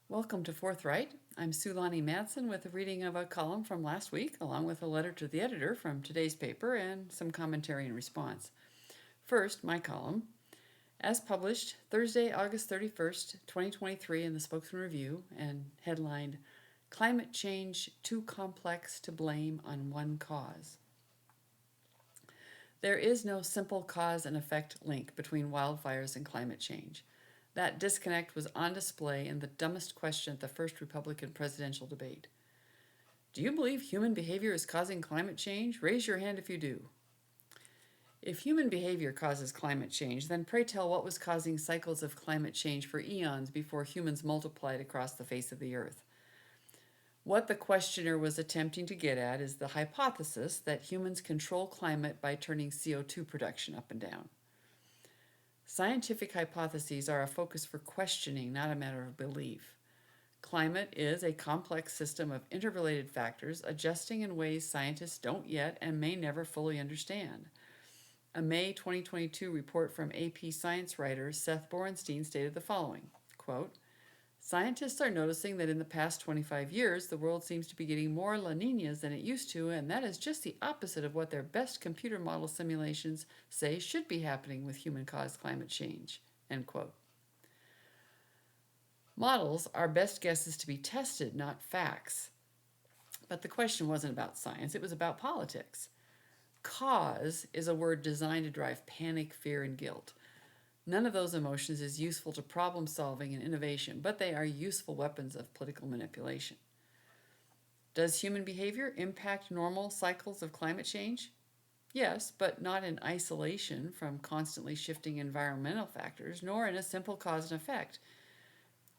Welcome to Forthright. I'm Sulani Madsen with a reading of a column from last week, along with a letter to the editor from today's paper and some commentary in response. First, my column. As published Thursday, August 31st, 2023, in the Spokesman Review, and headlined Climate Change Too Complex to Blame on One Cause. There is no simple cause and effect link between wildfires and climate change. That disconnect was on display in the dumbest question at the first Republican presidential debate. Do you believe human behavior is causing climate change? Raise your hand if you do. If human behavior causes climate change, then pray tell what was causing cycles of climate change for eons before humans multiplied across the face of the earth. What the questioner was attempting to get at is the hypothesis that humans control climate by turning CO2 production up and down. Scientific hypotheses are a focus for questioning, not a matter of belief. Climate is a complex system of interrelated factors adjusting in ways scientists don't yet and may never fully understand. A May 2022 report from AP Science writer Seth Borenstein stated the following, quote, "Scientists are noticing that in the past 25 years, the world seems to be getting more La Niñas than it used to, and that is just the opposite of what their best computer model simulations say should be happening with human-caused climate change." End quote. Models are best guesses to be tested, not facts. But the question wasn't about science, it was about politics. Cause is a word designed to drive panic, fear, and guilt. None of those emotions is useful to problem solving and innovation, but they are useful weapons of political manipulation. Does human behavior impact normal cycles of climate change? Yes, but not in isolation from constantly shifting environmental factors, nor in a simple cause and effect.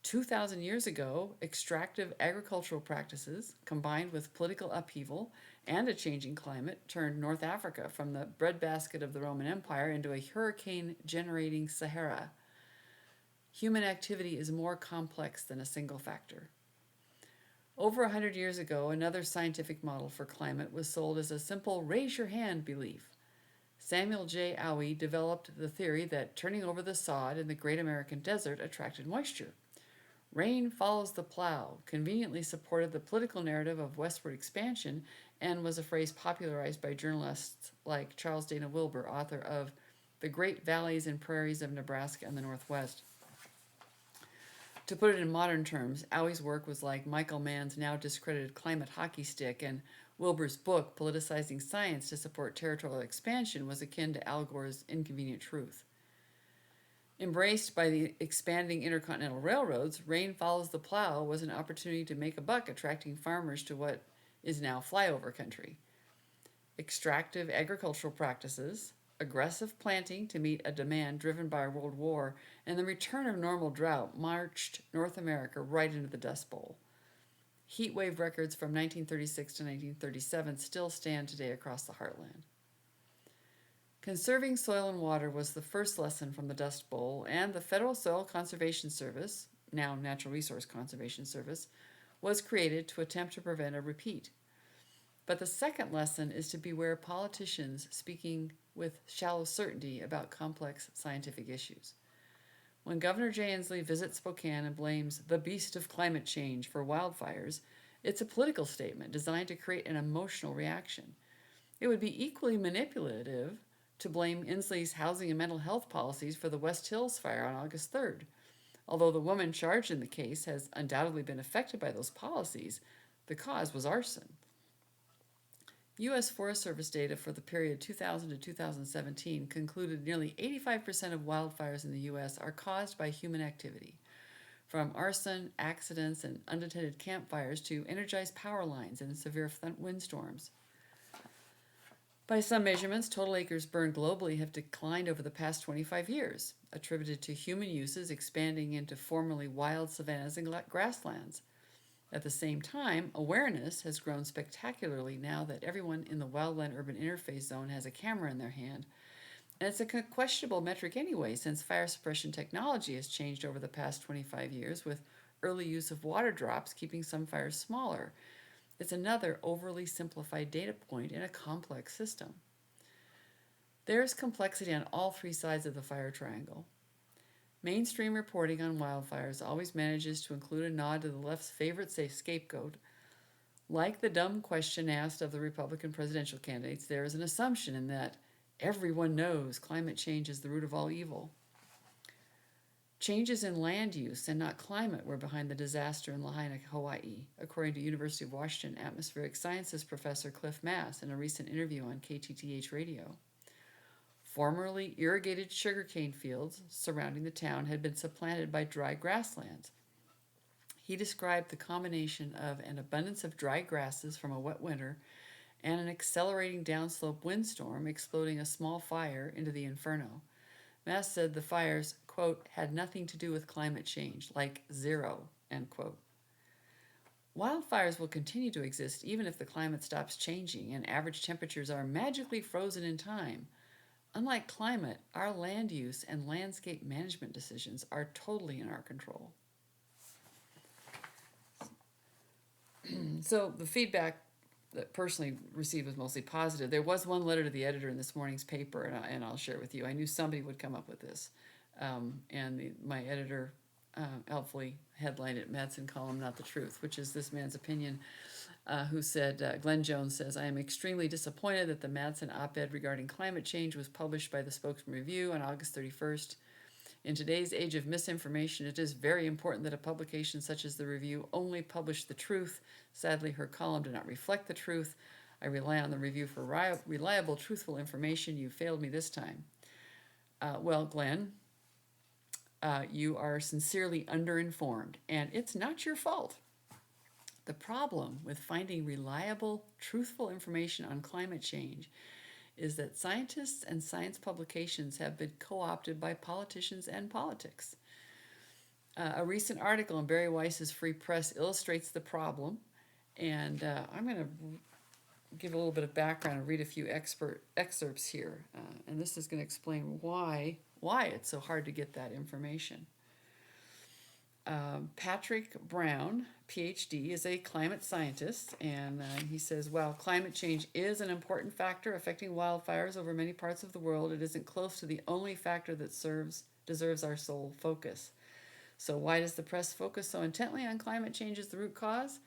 2,000 years ago, extractive agricultural practices, combined with political upheaval and a changing climate, turned North Africa from the breadbasket of the Roman Empire into a hurricane-generating Sahara. Human activity is more complex than a single factor. Over 100 years ago, another scientific model for climate was sold as a simple raise your hand belief. Samuel J. Auwey developed the theory that turning over the sod in the Great American Desert attracted moisture. Rain follows the plow conveniently supported the political narrative of westward expansion and was a phrase popularized by journalists like Charles Dana Wilbur, author of The Great Valleys and Prairies of Nebraska and the Northwest. To put it in modern terms, Auwey's work was like Michael Mann's now discredited climate hockey stick, and Wilbur's book, Politicizing Science to Support Territorial Expansion, was akin to Al Gore's Inconvenient Truth. Embraced by the expanding intercontinental railroads, rain follows the plow was an opportunity to make a buck, attracting farmers to what is now flyover country. Extractive agricultural practices, aggressive planting to meet a demand driven by a world war, and the return of normal drought marched North America right into the Dust Bowl. Heat wave records from 1936 to 1937 still stand today across the heartland. Conserving soil and water was the first lesson from the Dust Bowl, and the Federal Soil Conservation Service, now Natural Resource Conservation Service, was created to attempt to prevent a repeat. But the second lesson is to beware politicians speaking with shallow certainty about complex scientific issues. When Governor Jay Inslee visits Spokane and blames the beast of climate change for wildfires, it's a political statement designed to create an emotional reaction. It would be equally manipulative to blame Inslee's housing and mental health policies for the West Hills fire on August 3rd. Although the woman charged in the case has undoubtedly been affected by those policies, the cause was arson. U.S. Forest Service data for the period 2000 to 2017 concluded nearly 85% of wildfires in the U.S. are caused by human activity, from arson, accidents, and unattended campfires to energized power lines and severe windstorms. By some measurements, total acres burned globally have declined over the past 25 years, attributed to human uses expanding into formerly wild savannas and grasslands. At the same time, awareness has grown spectacularly now that everyone in the wildland-urban interface zone has a camera in their hand. And it's a questionable metric anyway, since fire suppression technology has changed over the past 25 years, with early use of water drops keeping some fires smaller. It's another overly simplified data point in a complex system. There's complexity on all three sides of the fire triangle. Mainstream reporting on wildfires always manages to include a nod to the left's favorite scapegoat. Like the dumb question asked of the Republican presidential candidates, there is an assumption in that everyone knows climate change is the root of all evil. Changes in land use and not climate were behind the disaster in Lahaina, Hawaii, according to University of Washington atmospheric sciences professor Cliff Mass in a recent interview on KTTH radio. Formerly irrigated sugarcane fields surrounding the town had been supplanted by dry grasslands. He described the combination of an abundance of dry grasses from a wet winter and an accelerating downslope windstorm exploding a small fire into the inferno. Mass said the fires, quote, had nothing to do with climate change, like zero, end quote. Wildfires will continue to exist even if the climate stops changing and average temperatures are magically frozen in time. Unlike climate, our land use and landscape management decisions are totally in our control. So the feedback that personally received was mostly positive. There was one letter to the editor in this morning's paper, and I'll share it with you. I knew somebody would come up with this. My editor helpfully headlined it, Madsen Column, Not the Truth, which is this man's opinion, who said, Glenn Jones says, I am extremely disappointed that the Madsen op-ed regarding climate change was published by the Spokesman Review on August 31st. In today's age of misinformation, it is very important that a publication such as the Review only publish the truth. Sadly, her column did not reflect the truth. I rely on the Review for reliable, truthful information. You failed me this time. Well, Glenn, you are sincerely underinformed, and it's not your fault. The problem with finding reliable, truthful information on climate change is that scientists and science publications have been co-opted by politicians and politics. A recent article in Barry Weiss's Free Press illustrates the problem, and I'm going to give a little bit of background and read a few excerpts here, and this is going to explain why it's so hard to get that information. Patrick Brown, PhD, is a climate scientist, and he says, while climate change is an important factor affecting wildfires over many parts of the world, it isn't close to the only factor that deserves our sole focus. So why does the press focus so intently on climate change as the root cause?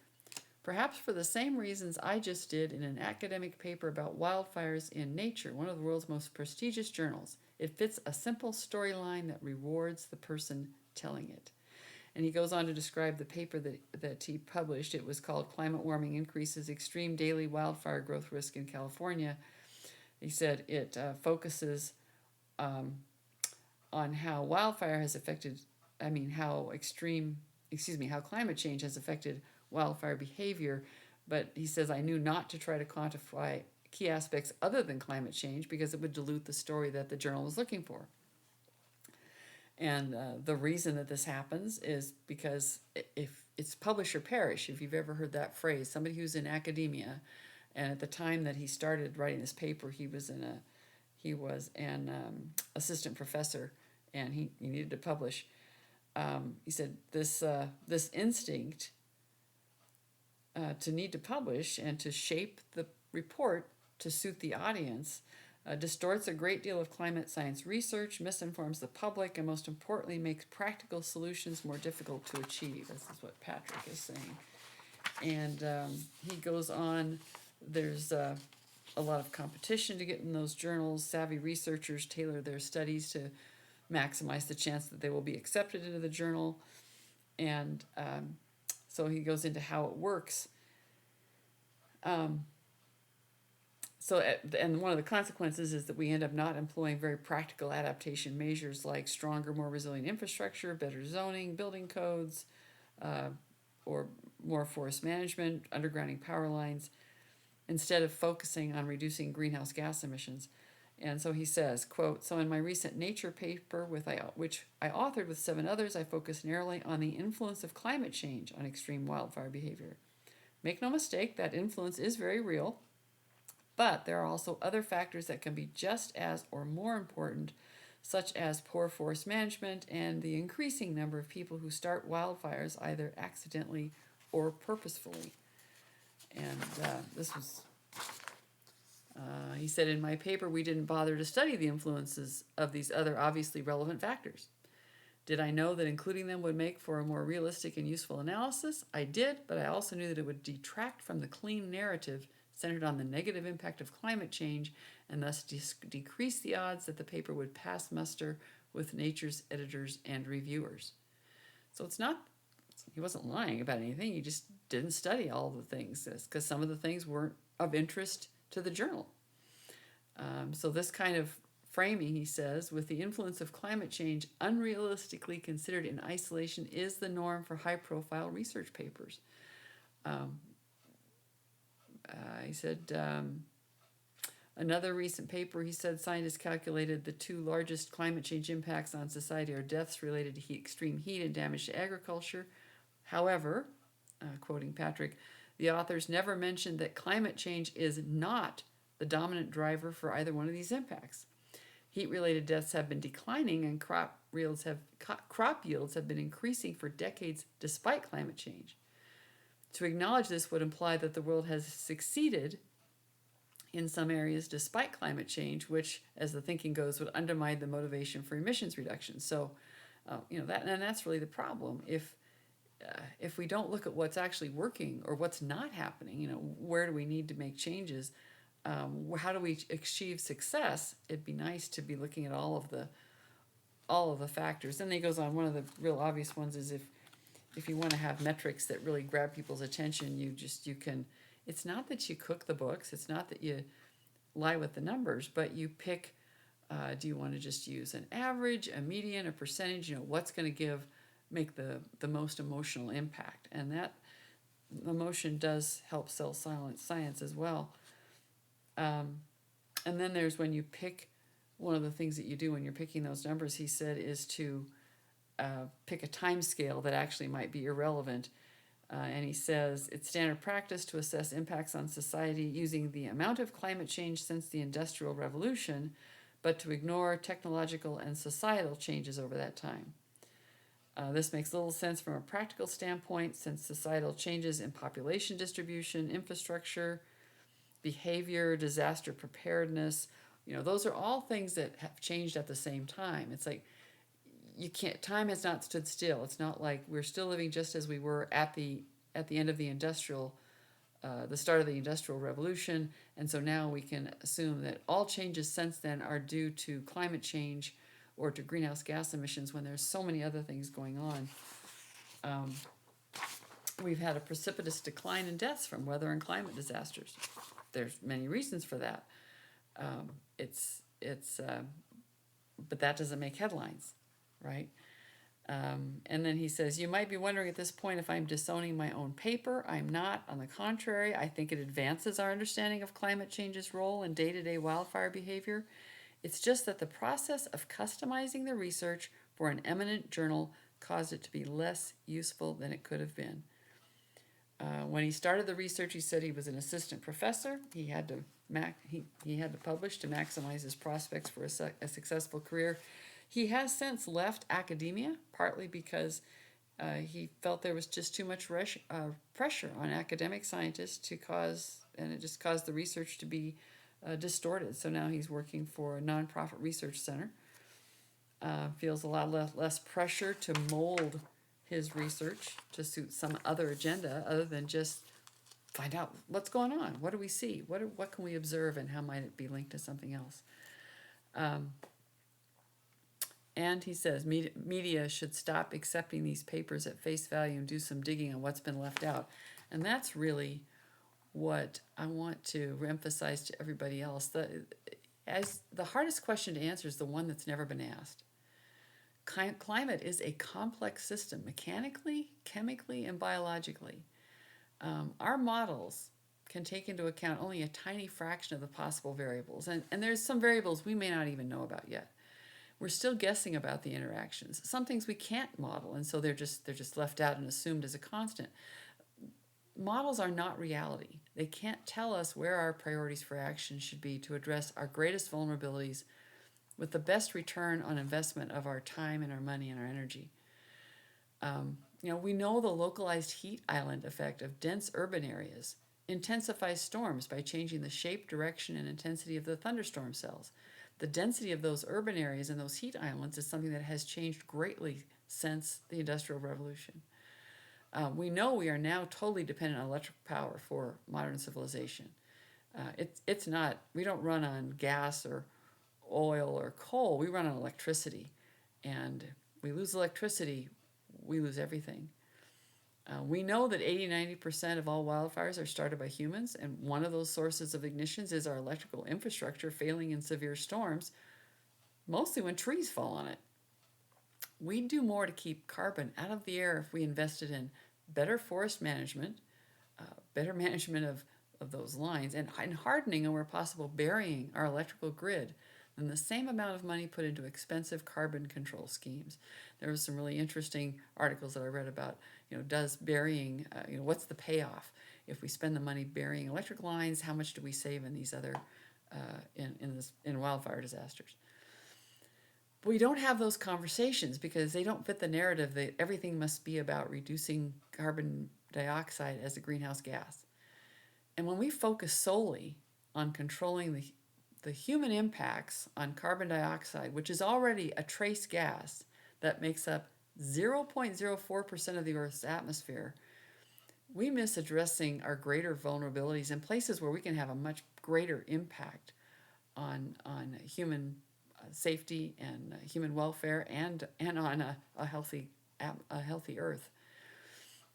Perhaps for the same reasons I just did in an academic paper about wildfires in Nature, one of the world's most prestigious journals. It fits a simple storyline that rewards the person telling it. And he goes on to describe the paper that he published. It was called Climate Warming Increases Extreme Daily Wildfire Growth Risk in California. He said it focuses on how wildfire has affected, how climate change has affected wildfire behavior. But he says, I knew not to try to quantify key aspects other than climate change because it would dilute the story that the journal was looking for. And the reason that this happens is because if it's publish or perish, if you've ever heard that phrase, somebody who's in academia, and at the time that he started writing this paper, he was an assistant professor, and he needed to publish. He said this instinct to need to publish and to shape the report to suit the audience distorts a great deal of climate science research, misinforms the public, and most importantly, makes practical solutions more difficult to achieve. This is what Patrick is saying. And he goes on, there's a lot of competition to get in those journals. Savvy researchers tailor their studies to maximize the chance that they will be accepted into the journal. And so he goes into how it works. And one of the consequences is that we end up not employing very practical adaptation measures like stronger, more resilient infrastructure, better zoning, building codes, or more forest management, undergrounding power lines, instead of focusing on reducing greenhouse gas emissions. And so he says, quote, so in my recent Nature paper, which I authored with 7 others, I focused narrowly on the influence of climate change on extreme wildfire behavior. Make no mistake, that influence is very real. But there are also other factors that can be just as or more important, such as poor forest management and the increasing number of people who start wildfires either accidentally or purposefully. And he said, in my paper, we didn't bother to study the influences of these other obviously relevant factors. Did I know that including them would make for a more realistic and useful analysis? I did, but I also knew that it would detract from the clean narrative centered on the negative impact of climate change and thus decrease the odds that the paper would pass muster with Nature's editors and reviewers. So it's not, he wasn't lying about anything, he just didn't study all the things because some of the things weren't of interest to the journal. So this kind of framing, he says, with the influence of climate change unrealistically considered in isolation is the norm for high-profile research papers. He said, another recent paper, he said, scientists calculated the two largest climate change impacts on society are deaths related to extreme heat and damage to agriculture. However, quoting Patrick, the authors never mentioned that climate change is not the dominant driver for either one of these impacts. Heat-related deaths have been declining and crop yields have been increasing for decades despite climate change. To acknowledge this would imply that the world has succeeded in some areas despite climate change, which, as the thinking goes, would undermine the motivation for emissions reduction. So, that's really the problem. If we don't look at what's actually working or what's not happening, where do we need to make changes? How do we achieve success? It'd be nice to be looking at all of the factors. Then he goes on. One of the real obvious ones is if you want to have metrics that really grab people's attention, you can. It's not that you cook the books. It's not that you lie with the numbers, but you pick. Do you want to just use an average, a median, a percentage? What's going to make the most emotional impact, and that emotion does help sell science as well. And then there's when you pick, one of the things that you do when you're picking those numbers, he said, is to pick a time scale that actually might be irrelevant. And he says, it's standard practice to assess impacts on society using the amount of climate change since the Industrial Revolution, but to ignore technological and societal changes over that time. This makes little sense from a practical standpoint since societal changes in population distribution, infrastructure, behavior, disaster preparedness, those are all things that have changed at the same time. It's like time has not stood still. It's not like we're still living just as we were at the end of the start of the Industrial Revolution, and so now we can assume that all changes since then are due to climate change or to greenhouse gas emissions when there's so many other things going on. We've had a precipitous decline in deaths from weather and climate disasters. There's many reasons for that. But that doesn't make headlines, right? And then he says, you might be wondering at this point if I'm disowning my own paper. I'm not. On the contrary, I think it advances our understanding of climate change's role in day-to-day wildfire behavior. It's just that the process of customizing the research for an eminent journal caused it to be less useful than it could have been. When he started the research, he said he was an assistant professor. He had to publish to maximize his prospects for a successful career. He has since left academia, partly because he felt there was just too much pressure on academic scientists and it just caused the research to be distorted. So now he's working for a nonprofit research center. Feels a lot less pressure to mold his research to suit some other agenda other than just find out what's going on. What do we see? What can we observe, and how might it be linked to something else? And he says media should stop accepting these papers at face value and do some digging on what's been left out. And that's really what I want to emphasize to everybody else. The hardest question to answer is the one that's never been asked. Climate is a complex system, mechanically, chemically, and biologically. Our models can take into account only a tiny fraction of the possible variables, and there's some variables we may not even know about yet. We're still guessing about the interactions. Some things we can't model, and so they're just left out and assumed as a constant. Models are not reality. They can't tell us where our priorities for action should be to address our greatest vulnerabilities with the best return on investment of our time and our money and our energy. We know the localized heat island effect of dense urban areas intensifies storms by changing the shape, direction, and intensity of the thunderstorm cells. The density of those urban areas and those heat islands is something that has changed greatly since the Industrial Revolution. We know we are now totally dependent on electric power for modern civilization. It's not, we don't run on gas or oil or coal, we run on electricity. And we lose electricity, we lose everything. We know that 80-90% of all wildfires are started by humans, and one of those sources of ignitions is our electrical infrastructure failing in severe storms, mostly when trees fall on it. We'd do more to keep carbon out of the air if we invested in better forest management, better management of those lines, and hardening and where possible burying our electrical grid than the same amount of money put into expensive carbon control schemes. There was some really interesting articles that I read about, does burying, what's the payoff? If we spend the money burying electric lines, how much do we save in these other, in wildfire disasters? We don't have those conversations because they don't fit the narrative that everything must be about reducing carbon dioxide as a greenhouse gas. And when we focus solely on controlling the human impacts on carbon dioxide, which is already a trace gas that makes up 0.04% of the Earth's atmosphere, we miss addressing our greater vulnerabilities in places where we can have a much greater impact on human safety and human welfare and on a healthy Earth.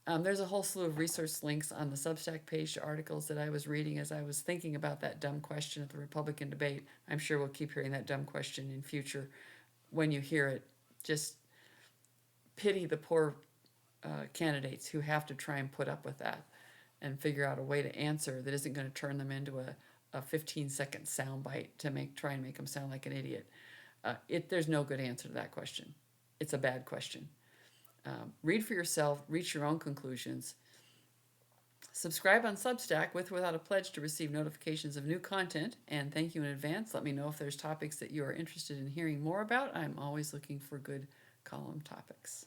There's a whole slew of resource links on the Substack page to articles that I was reading as I was thinking about that dumb question at the Republican debate. I'm sure we'll keep hearing that dumb question in future. When you hear it, just pity the poor candidates who have to try and put up with that and figure out a way to answer that isn't going to turn them into a 15-second soundbite to try and make them sound like an idiot. There's no good answer to that question. It's a bad question. Read for yourself, reach your own conclusions. Subscribe on Substack with or without a pledge to receive notifications of new content, and thank you in advance. Let me know if there's topics that you are interested in hearing more about. I'm always looking for good column topics.